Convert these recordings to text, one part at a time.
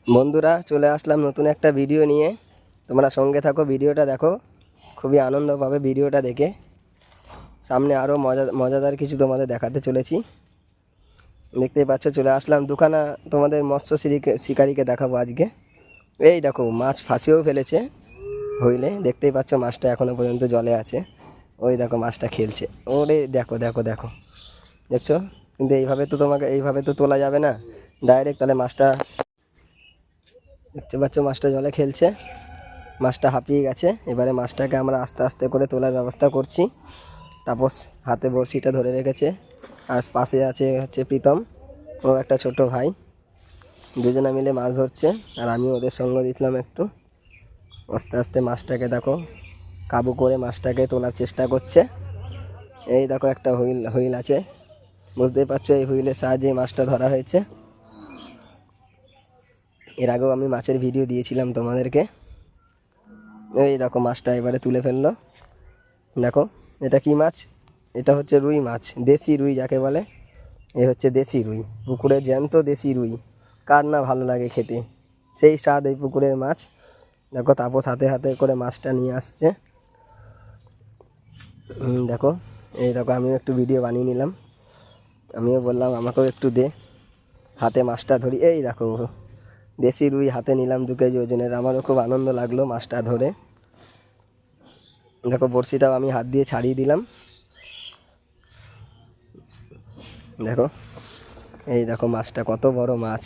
বন্ধুরা, চলে আসলাম নতুন একটা ভিডিও নিয়ে। তোমরা সঙ্গে থাকো, ভিডিওটা দেখো, খুবই আনন্দ পাবে ভিডিওটা দেখে। সামনে আরও মজাদার কিছু তোমাদের দেখাতে চলেছি। দেখতেই পাচ্ছ, চলে আসলাম দুখানা তোমাদের মৎস্য শিকারীকে দেখাবো আজকে। এই দেখো, মাছ ফাঁসিও ফেলেছে হইলে, দেখতেই পাচ্ছ মাছটা এখনো পর্যন্ত জলে আছে। ওই দেখো মাছটা খেলছে। ওরে দেখো দেখো দেখো, দেখছো? কিন্তু এইভাবে তো তোলা যাবে না ডাইরেক্ট, তাহলে মাছটা, দেখতে পাচ্ছ মাছটা জলে খেলছে, মাছটা হাঁপিয়ে গেছে। এবারে মাছটাকে আমরা আস্তে আস্তে করে তোলার ব্যবস্থা করছি। তাপস হাতে বড়শিটা ধরে রেখেছে, আর পাশে হচ্ছে প্রীতম, ও একটা ছোট ভাই। দুজনে মিলে মাছ ধরছে, আর আমি ওদের সঙ্গ দিলাম একটু। আস্তে আস্তে মাছটাকে দেখো কাবু করে মাছটাকে তোলার চেষ্টা করছে। এই দেখো একটা হুইল আছে, বুঝতেই পারছো এই হুইলের সাহায্যে মাছটা ধরা হয়েছে। এর আগেও আমি মাছের ভিডিও দিয়েছিলাম তোমাদেরকে। এই দেখো মাছটা এবারে তুলে ফেললো। দেখো এটা কি মাছ? এটা হচ্ছে রুই মাছ, দেশি রুই যাকে বলে। এ হচ্ছে দেশি রুই, পুকুরের জ্যান্ত দেশি রুই। কার না ভালো লাগে খেতে, সেই স্বাদ এই পুকুরের মাছ। দেখো তাপস হাতে হাতে করে মাছটা নিয়ে আসছে। দেখো, এই দেখো আমিও একটু ভিডিও বানিয়ে নিলাম। আমিও বললাম আমাকেও একটু দে, হাতে মাছটা ধরি। এই দেখো দেশি রুই হাতে নিলাম 2 কেজি ওজনের। আমারও খুব আনন্দ লাগলো মাছটা ধরে। দেখো বড়শিটাও আমি হাত দিয়ে ছাড়িয়ে দিলাম। দেখো, এই দেখো মাছটা কত বড় মাছ,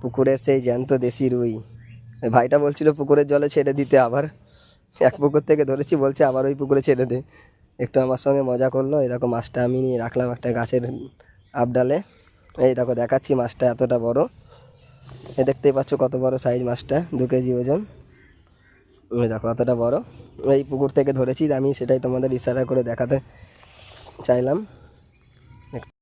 পুকুরের সেই জ্যান্ত দেশি রুই। ভাইটা বলছিল পুকুরের জলে ছেড়ে দিতে, আবার এক পুকুর থেকে ধরেছি বলছে আবার ওই পুকুরে ছেড়ে দে। একটু আমার সঙ্গে মজা করলো। এই দেখো মাছটা আমি নিয়ে রাখলাম একটা গাছের আবডালে। এই দেখো দেখাচ্ছি মাছটা এতটা বড়। দেখতেই পাচ্ছ কত বড় সাইজ মাছটা, 2 কেজি ওজন। এই দেখো কতটা বড়। এই পুকুর থেকে ধরেছি আমি, সেটাই তোমাদের ইশারা করে দেখাতে চাইলাম।